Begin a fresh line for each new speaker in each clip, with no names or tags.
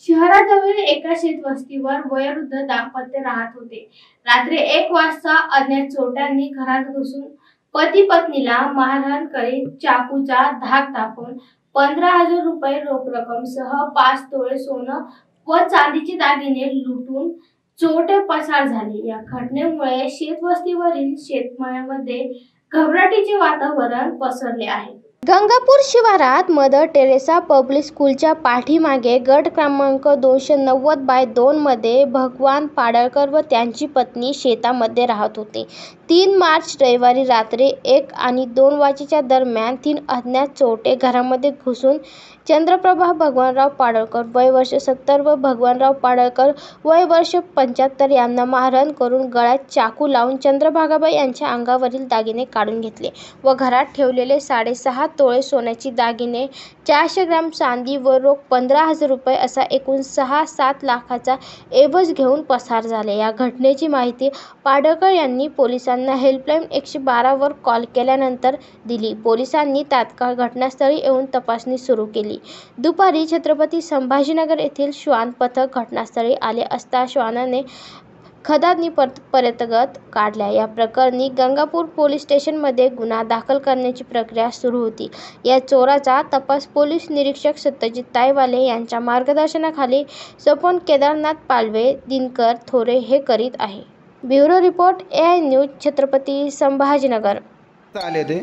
शहराजवळील एका शेतवस्तीवर वयोवृद्ध दाम्पत्य राहत होते। रात्री 1 वाजता अज्ञात चोरट्यांनी घरात घुसून पती पत्नीला मारहाण करीत चाकूचा धाक दाखवून 15,000 रुपये रोख रक्कम सह 5 तोळे सोनं व चांदीचे दागिने लुटून चोरटे पसार झाले। या घटनेमुळे शेतवस्तीवरील शेतकऱ्यांमध्ये घबराटीचे वातावरण पसरले आहे।
गंगापूर शिवारात मदर टेरेसा पब्लिक स्कूलच्या पाठीमागे गट क्रमांक 290/2 मध्ये भगवान पाडळकर व त्यांची पत्नी शेतामध्ये राहत होते। 3 मार्च रविवारी रात्री 1 आणि 2 वाजेच्या दरम्यान 3 अज्ञात चोरटे घरामध्ये घुसून चंद्रप्रभा भगवानराव पाडळकर वय वर्ष 70 व भगवानराव पाडळकर वय वर्ष 75 यांना मारहाण करून गळ्यात चाकू लावून चंद्रभागाबाई यांच्या अंगावरील दागिने काढून घेतले व घरात ठेवलेले 6.5 तोळे सोन्याची दागिने, 400 ग्रॅम चांदी व रोख 15,000 रुपये असा एकूण 6-7 लाखाचा ऐवज घेऊन पसार झाले। या घटनेची माहिती पाडळकर यांनी पोलिसांना हेल्पलाईन 112 वर कॉल केल्यानंतर दिली। पोलिसांनी तात्काळ घटनास्थळी येऊन तपासणी सुरू केली। दुपारी छत्रपती संभाजीनगर येथील श्वान पथक घटनास्थळी आले असता श्वानाने खदानी परतगत काढल्या। या प्रकरणी गंगापूर पोलीस स्टेशनमध्ये गुन्हा दाखल करण्याची प्रक्रिया सुरू होती। या चोराचा तपास पोलीस निरीक्षक सत्यजित ताईवाले यांच्या मार्गदर्शनाखाली सपोन केदारनाथ पालवे, दिनकर थोरे हे करीत आहे। Bureau report AI news Chhatrapati Sambhajinagar.
आले ते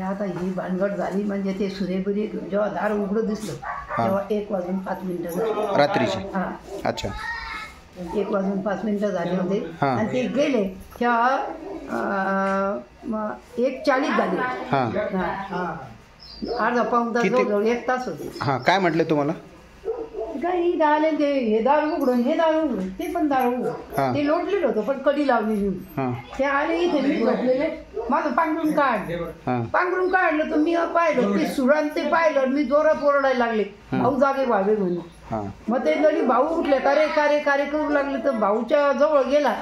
आता ही भानगड झाली म्हणजे ते सुरेबुरी जेव्हा दार उघडं दिसलं तेव्हा 1:05 झाले
रात्रीचे। अच्छा,
1:05 झाले होते आणि ते गेले तेव्हा 1:40 झाले। अर्धा पाऊण तास, 1 तास होते।
काय म्हटले तुम्हाला?
काही आले ते हे दार उघडून ते पण दार उघडून ते लोटलेलं होतं पण कडी लावलेली होती। ते आले इथे मी झोपलेले, माझं पांघरून काढलं तर मी पाहिलं ते सुरान ते पाहिलं, मी जोरात ओरडायला लागले भाऊ जागे व्हावे म्हणून। मग ते जरी भाऊ उठले कारे करू लागले तर भाऊच्या जवळ गेला,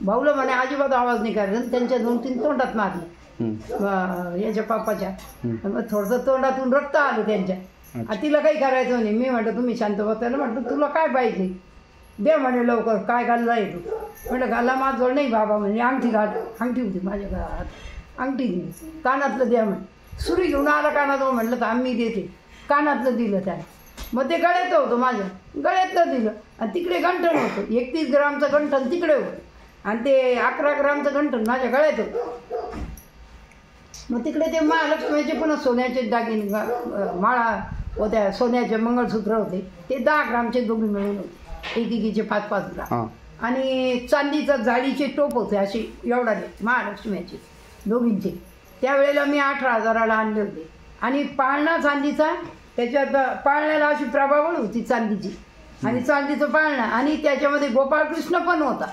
भाऊला म्हणे अजिबात आवाज नाही करायचा, त्यांच्या 2-3 तोंडात मारले याच्या पापाच्या। मग थोडंसं तोंडातून रक्त आलं त्यांच्या। तिला काही करायचं नाही, मी म्हटलं तुम्ही शांत बसायला, म्हटलं तुला काय पाहिजे दे म्हणे लवकर, काय घालला येतो म्हटलं घाला माझं नाही बाबा म्हणजे अंगठी होती माझ्या घरात, अंगठी दिली, कानातलं द्या म्हणे, सुरी घेऊन आला कानाजवळ, म्हटलं तर आम्ही देते, कानातलं दिलं त्याने, मग ते गळ्यात होतं माझ्या, गळ्यातलं दिलं आणि तिकडे गंठण होतं, 31 ग्रामचं गंठण तिकडे होतं आणि ते 11 ग्रामचं गंठण माझ्या गळ्यात होतं। मग तिकडे ते महालक्ष्मीचे पुन्हा सोन्याचे दागिने माळा होत्या, सोन्याचे मंगळसूत्र होते, ते 10 ग्रामचे दोघी मिळून होते, एकेकीचे 5-5 ग्राम आणि चांदीचं जाळीचे टोप होते असे एवढाले महालक्ष्मीचे दोघींचे। त्यावेळेला मी 18,000ला आणले होते आणि पाळणा चांदीचा, त्याच्यात पाळण्याला अशी प्रभावळ होती चांदीची आणि चांदीचं पाळणं आणि त्याच्यामध्ये गोपाळकृष्ण पण होता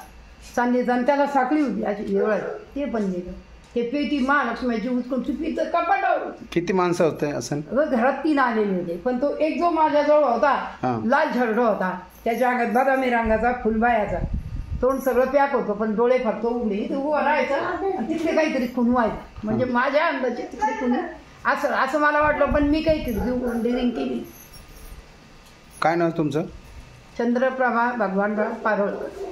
चांदीचा आणि त्याला साखळी होती अशी एवढं, ते पण नेलं। ते पेटी महालक्ष्मीची उचकून चुकीचं कपाटावर होती।
किती माणसं होते असं?
घरात 3 आलेले होते, पण तो एक जो माझ्याजवळ होता लाल शर्ट होता, त्याच्या अंगात बदामी रंगाचा फुलबायाचा, तोंड सगळं पॅक होतं पण डोळे फक्त उघडे, इथे उभा राहायचा आणि तिकडे काहीतरी खून व्हायचा, म्हणजे माझ्या अंदाजे तिकडे कुणी असं मला वाटलं, पण मी काही डिरिंग केली।
काय नाव तुमचं?
चंद्रप्रभा भगवानराव पाडळकर।